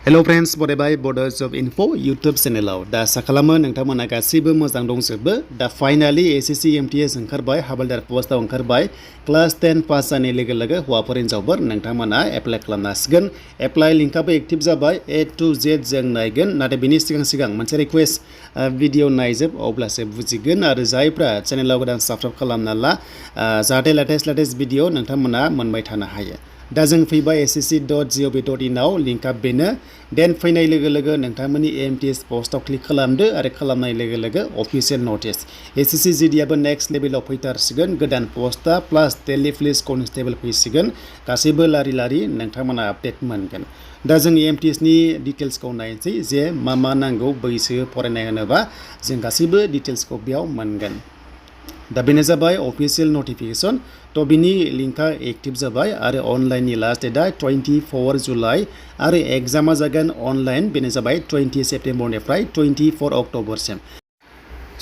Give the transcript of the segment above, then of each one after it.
Hello friends, बरायबाय Bodo Job Info YouTube चेनेलाव दा आसा खालामो नोंथांमोना गासैबो मोजां दंजोबो दा फाइनाली SSC-MTS ओंखारबाय हावलदार पस्टआव ओंखारबाय क्लास 10 पास जानाय लोगो लोगो हौवाफोर हिनजावफोर नोंथांमोना एप्लाइ खालामनो हासिगोन एप्लाइ लिंकआबो एक्टिभ जाबाय A to Z जों नायगोन नाथाय बेनि सिगां मोनसे रिक्वेस्ट भिडिअ नायजोब अब्लासो बुजिगोन आरो जायफ्रा चेनेलाव गोदान साबस्क्राइब खालामना ला जाहाथे लेटेस्ट भिडिअ नोंथांमोना मोनबाय थानो हायो दा जों फैबाय ssc.gov.in आव लिंकआ बेनो देन फैनाय लोगो लोगो नोंथांमोननि MTS पस्टआव क्लिक खालामदो आरो खालामनाय लोगो लोगो अफिशियेल नटिस SSC GDआबो नेक्स्ट लेभेलाव फैथारसिगोन गोदान पस्टआ प्लास दिल्ली पुलिस कनस्टेबल फैसिगोन गासैबो लारि नोंथांमोना आपडेट मोनगोन दा जों MTS नि डिटेल्सखौ नायनोसै जे मा नांगौ बैसो फरायनाय होनोबा जों गासैबो डिटेल्सखौ बेयाव मोनगोन दा बेनो जाबाय अफिशियेल नटिफिकेशन तो बिनि लिंकआ एक्टिभ जाबाय आरो अनलाइननि लास्ट डेटआ 24 जुलाइ आरो एग्जामा जागोन अनलाइन बेनो जाबाय 20 सेप्तेम्बरनिफ्राय 24 अक्ट'बरसिम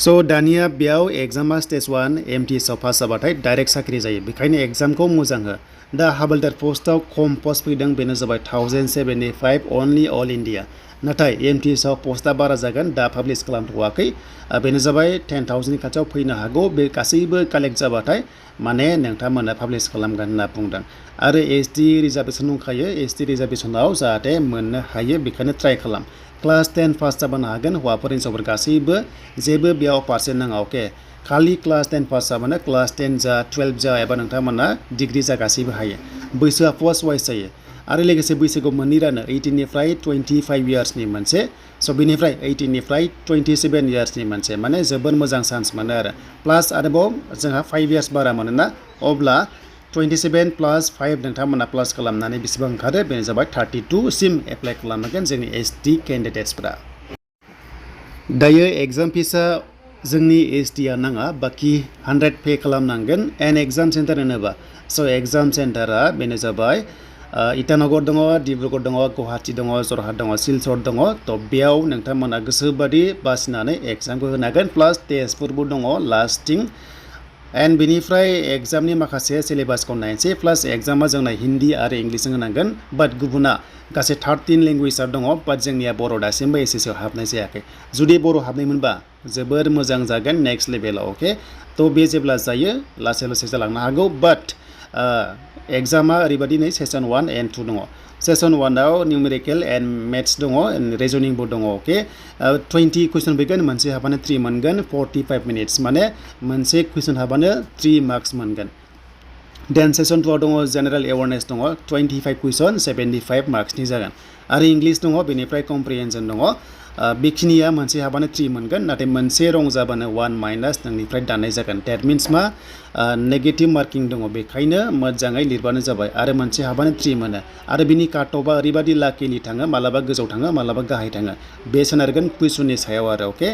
सो दानिया बेयाव एग्जामा स्टेज 1 MTS आव पास जाबाथाय डाइरेक्ट साख्रि जायो बेखायनो एग्जामखौ मोजां हो दा हावलदार पस्टआव खम पस्ट फैदों बेनो जाबाय 1075 अनलि अल इन्डिया नाथाय MTS आव पस्टआ बारा जागोन दा पाब्लिश खालामथ'वाखै बेनो जाबाय 10,000 खाथियाव फैनो हागौ बे गासैबो कालेक्ट जाबाथाय माने नोंथांमोना पाब्लिश खालामगोन होनना बुंदों आरो ST रिजार्भेसन दंखायो ST रिजार्भेसनाव जाहाथे मोननो हायो बेखायनो ट्राइ खालाम क्लास 10 पास जाबानो हागोन हौवाफोर हिनजावफोर गासैबो जेबो बेयाव पार्सेन्ट नाङा अके खालि क्लास 10 पास जाबानो क्लास 10 जा 12 जा एबा नोंथांमोना डिग्री जा गासैबो हायो बैसोआ पस्ट वाइज जायो आरो लोगोसे बैसोखौ मोननै रानो 18 निफ्राय 25 इयार्सनि मोनसे स' बिनिफ्राय 18 निफ्राय 27 इयार्सनि मोनसे माने जोबोर मोजां चान्स मोनो आरो प्लास आरोबाव जोंहा 5 इयार्स बारा मोनोना अब्ला 27 प्लास 5 नोंथांमोना प्लास खालामनानै बेसेबां ओंखारो बेनो जाबाय 32 सिम एप्लाइ खालामनांगोन जोंनि ST केन्डिडेट्सफोरा दायो एग्जाम फिसा जोंनि ST आ नाङा बाखि 100 पे खालामनांगोन एन एग्जाम सेन्टार होनोबा स' एग्जाम सेन्टारा बेनो जाबाय इटानगर दङ डिब्रुगड़ दङ गुवाहाटी दङ जरहाट दङ सिलचर दङ तो बेयाव नोंथांमोना गोसोबादि बासिनानै एग्जामखौ होनांगोन प्लास टेस्टफोरबो दङ लास्टिं एन्ड बेनिफ्राय एग्जामनि माखासे सिलेबासखौ नायनोसै प्लास एग्जामा जोंना हिन्दी आरो इंलिसजों होनांगोन बाट गुबुना गासै 13 लेंगुवेजआ दङ बाट जोंनिया बर' दासिमबो SSC आव हाबनाय जायाखै जुदि बर' हाबनायमोनबा जोबोर मोजां जागोन नेक्स्ट लेभेलाव अके तो बे जेब्ला जायो लासै जालांनो हागौ बाट एग्जामा ओरैबायदि नै सेसन 1 एन्ड 2 दङ सेसन 1 आव निउमेरिकेल एन्ड मेथ्स दङ रिजनिंबो दङ अके 20 कुइसन फैगोन मोनसे हाबानो 3 मोनगोन 45 मिनिट्स माने मोनसे कुइसन हाबानो 3 मार्क्स मोनगोन देन सेसन 2 आव दङ जेनेरेल एवारनेस दङ 25 कुइसन 75 मार्क्सनि जागोन आरो इंलिस दङ बेनिफ्राय कम्प्रिहेन्सन दङ बेखिनिया मोनसे हाबानो 3 मोनगोन नाथाय मोनसे रं जाबानो 1 माइनास नोंनिफ्राय दाननाय जागोन डेट मिन्स मा नेगेटिभ मार्किं दङ बेखायनो मोजाङै लिरबानो जाबाय आरो मोनसे हाबानो 3 मोनो आरो बिनि काट अफआ ओरैबायदि लाकिलि थाङो मालाबा गोजौ थाङो मालाबा गाहाय थाङो बे सोनारगोन कुइसननि सायाव आरो अके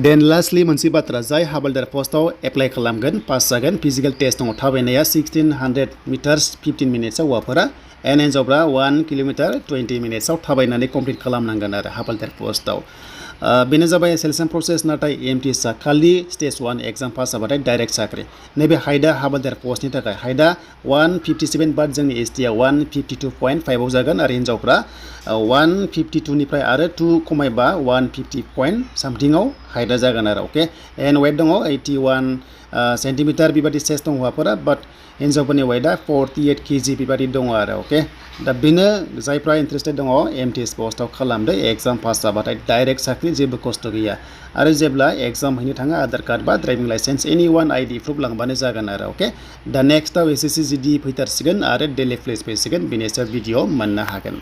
देन लास्टलि मोनसे बाथ्रा जाय हावलदार पस्टआव एप्लाइ खालामगोन पास जागोन फिजिकेल टेस्ट दङ थाबायनाया 1600 मिटार्स 15 मिनिट्सआव हौवाफोरा एन हिनजावफ्रा 1 किल'मिटार 20 मिनिट्सआव थाबायनानै कमप्लिट खालामनांगोन आरो हावलदार पस्टआव बेनो जाबाय सेलेक्शन प्रसेस नाथाय MTS आ खालि स्टेज 1 एग्जाम पास जाबाथाय डाइरेक्ट साख्रि नैबे हाइटआ हावलदार पस्टनि थाखाय हाइटआ 157 बाट जोंनि ST आ 152.5 आव जागोन आरो हिनजावफ्रा 152 निफ्राय आरो 2 खमायबा 150 पइन्ट सामथिंआव हाइटआ जागोन आरो अके एन्ड वेट दङ 81 सेन्टिमिटार बेबायदि सेस दं हौवाफोरा बाट हिनजावफोरनि वेटआ 48 केजि बेबायदि दङ आरो अके दा बेनो जायफ्रा इन्टारेस्टेड दङ MTS पस्टआव खालामदो एग्जाम पास जाबाथाय डाइरेक्ट साख्रि जेबो खस्थ' गैया आरो जेब्ला एग्जाम हैनो थाङो आधार कार्ड बा ड्राइभिं लाइसेन्स एनि वान ID प्रुफ लांबानो जागोन आरो अके दा नेक्स्टआव SSC GD फैथारसिगोन आरो दिल्ली पुलिस फैसिगोन बेनि सायाव भिडिअ मोननो हागोन